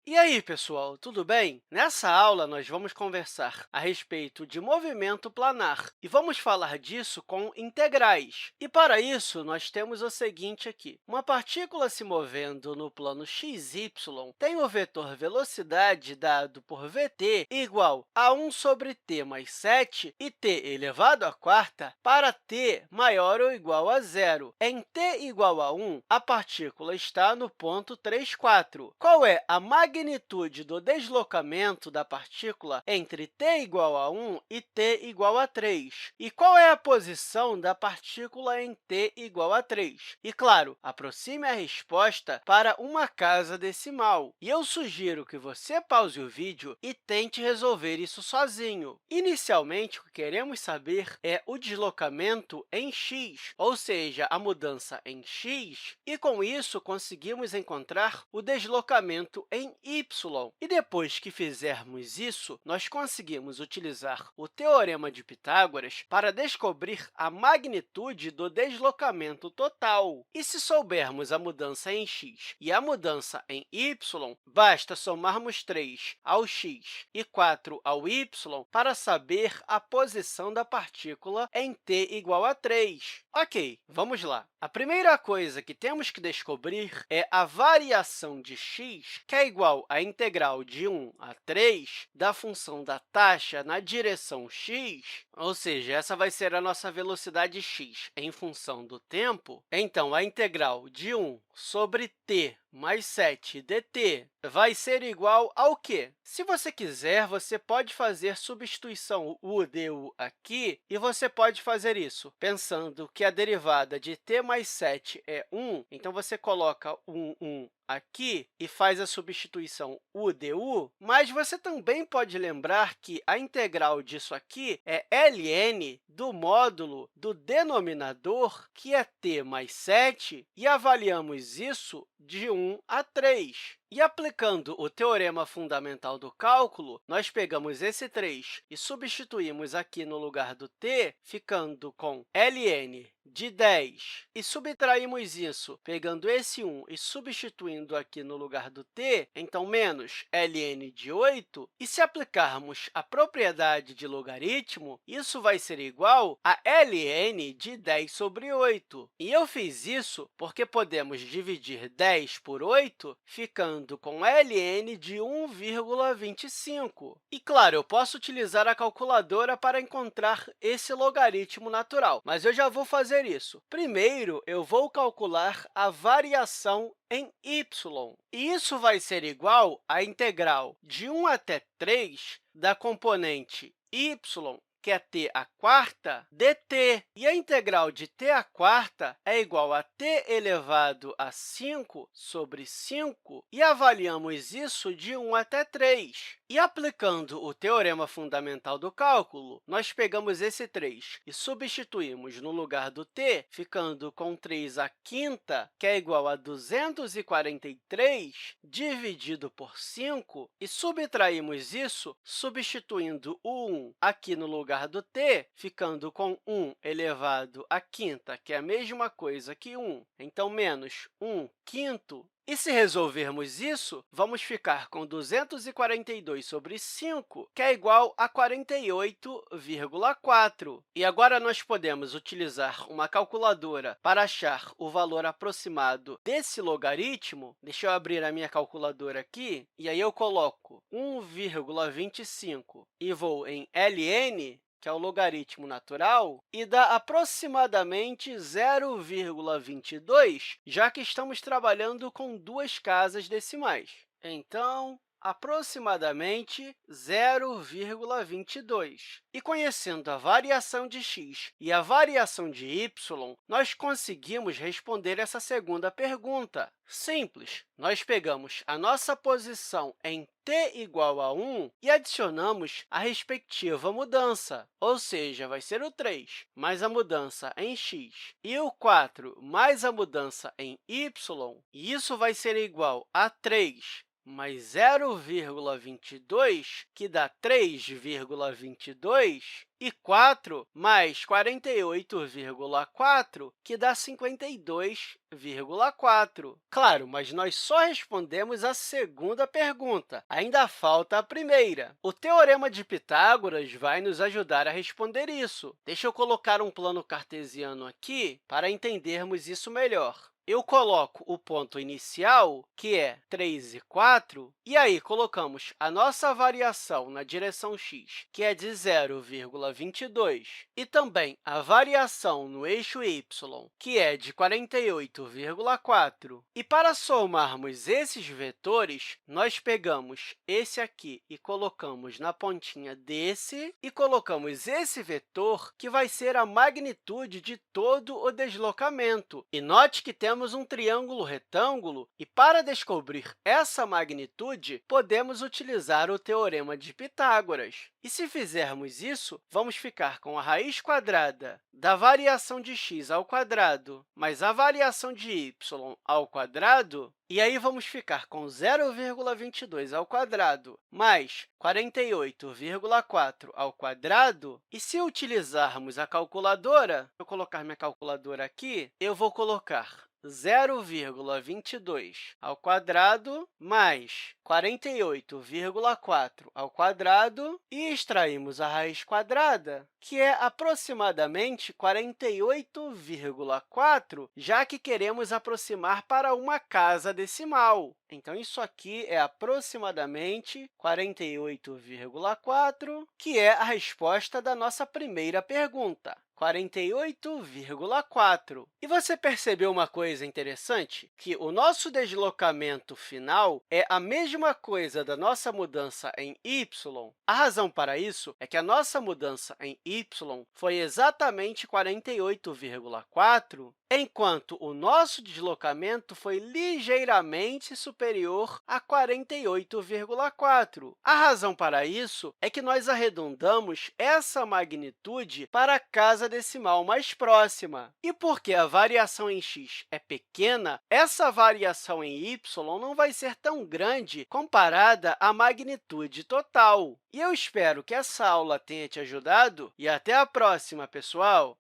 E aí, pessoal, tudo bem? Nessa aula, nós vamos conversar a respeito de movimento planar e vamos falar disso com integrais. E, para isso, nós temos o seguinte aqui. Uma partícula se movendo no plano xy tem o vetor velocidade dado por vt igual a 1 sobre t mais 7 e t elevado à quarta para t maior ou igual a zero. Em t igual a 1, a partícula está no ponto 3, 4. Qual é a magnitude do deslocamento da partícula entre t igual a 1 e t igual a 3? E qual é a posição da partícula em t igual a 3? E, claro, aproxime a resposta para uma casa decimal. E eu sugiro que você pause o vídeo e tente resolver isso sozinho. Inicialmente, o que queremos saber é o deslocamento em x, ou seja, a mudança em x, e, com isso, conseguimos encontrar o deslocamento em y. E depois que fizermos isso, nós conseguimos utilizar o Teorema de Pitágoras para descobrir a magnitude do deslocamento total. E se soubermos a mudança em x e a mudança em y, basta somarmos 3 ao x e 4 ao y para saber a posição da partícula em t igual a 3. Ok, vamos lá. A primeira coisa que temos que descobrir é a variação de x, que é igual à integral de 1 a 3 da função da taxa na direção x, ou seja, essa vai ser a nossa velocidade x em função do tempo. Então, a integral de 1 sobre t mais 7 dt vai ser igual ao quê? Se você quiser, você pode fazer substituição u/du aqui, e você pode fazer isso pensando que a derivada de t mais 7 é 1, então você coloca 1 aqui e faz a substituição u/du, mas você também pode lembrar que a integral disso aqui é ln do módulo do denominador, que é t mais 7, e avaliamos isso de 1 a 3. E, aplicando o teorema fundamental do cálculo, nós pegamos esse 3 e substituímos aqui no lugar do t, ficando com ln de 10. E subtraímos isso, pegando esse 1 e substituindo aqui no lugar do t, então, menos ln de 8. E, se aplicarmos a propriedade de logaritmo, isso vai ser igual a ln de 10 sobre 8. E eu fiz isso porque podemos dividir 10 por 8, ficando com ln de 1,25. E, claro, eu posso utilizar a calculadora para encontrar esse logaritmo natural, mas eu já vou fazer isso. Primeiro, eu vou calcular a variação em y, e isso vai ser igual à integral de 1 até 3 da componente y, que é t à quarta, dt. E a integral de t à quarta é igual a t elevado a 5 sobre 5, e avaliamos isso de 1 até 3. E, aplicando o teorema fundamental do cálculo, nós pegamos esse 3 e substituímos no lugar do t, ficando com 3 à quinta, que é igual a 243, dividido por 5, e subtraímos isso substituindo o 1 aqui no lugar do t, ficando com 1 elevado à quinta, que é a mesma coisa que 1, então, menos 1 quinto. E, se resolvermos isso, vamos ficar com 242 sobre 5, que é igual a 48,4. E agora nós podemos utilizar uma calculadora para achar o valor aproximado desse logaritmo. Deixa eu abrir a minha calculadora aqui, e aí eu coloco 1,25 e vou em ln, que é o logaritmo natural, e dá aproximadamente 0,22, já que estamos trabalhando com duas casas decimais. Então, aproximadamente 0,22. E, conhecendo a variação de x e a variação de y, nós conseguimos responder essa segunda pergunta. Simples. Nós pegamos a nossa posição em t igual a 1 e adicionamos a respectiva mudança, ou seja, vai ser o 3 mais a mudança em x e o 4 mais a mudança em y, e isso vai ser igual a 3 mais 0,22, que dá 3,22, e 4 mais 48,4, que dá 52,4. Claro, mas nós só respondemos a segunda pergunta. Ainda falta a primeira. O Teorema de Pitágoras vai nos ajudar a responder isso. Deixa eu colocar um plano cartesiano aqui para entendermos isso melhor. Eu coloco o ponto inicial, que é 3 e 4, e aí colocamos a nossa variação na direção x, que é de 0,22, e também a variação no eixo y, que é de 48,4. E para somarmos esses vetores, nós pegamos esse aqui e colocamos na pontinha desse, e colocamos esse vetor, que vai ser a magnitude de todo o deslocamento. E note que temos um triângulo retângulo, e para descobrir essa magnitude, podemos utilizar o Teorema de Pitágoras. E se fizermos isso, vamos ficar com a raiz quadrada da variação de x ao quadrado mais a variação de y ao quadrado, e aí vamos ficar com 0,22 ao quadrado mais 48,4 ao quadrado. E se utilizarmos a calculadora, vou colocar minha calculadora aqui, eu vou colocar 0,22 ao quadrado mais 48,4 ao quadrado e extraímos a raiz quadrada, que é aproximadamente 48,4, já que queremos aproximar para uma casa decimal. Então, isso aqui é aproximadamente 48,4, que é a resposta da nossa primeira pergunta. 48,4. E você percebeu uma coisa interessante? Que o nosso deslocamento final é a mesma coisa da nossa mudança em y. A razão para isso é que a nossa mudança em y foi exatamente 48,4, enquanto o nosso deslocamento foi ligeiramente superior a 48,4. A razão para isso é que nós arredondamos essa magnitude para a casa decimal mais próxima. E porque a variação em x é pequena, essa variação em y não vai ser tão grande comparada à magnitude total. E eu espero que essa aula tenha te ajudado e até a próxima, pessoal!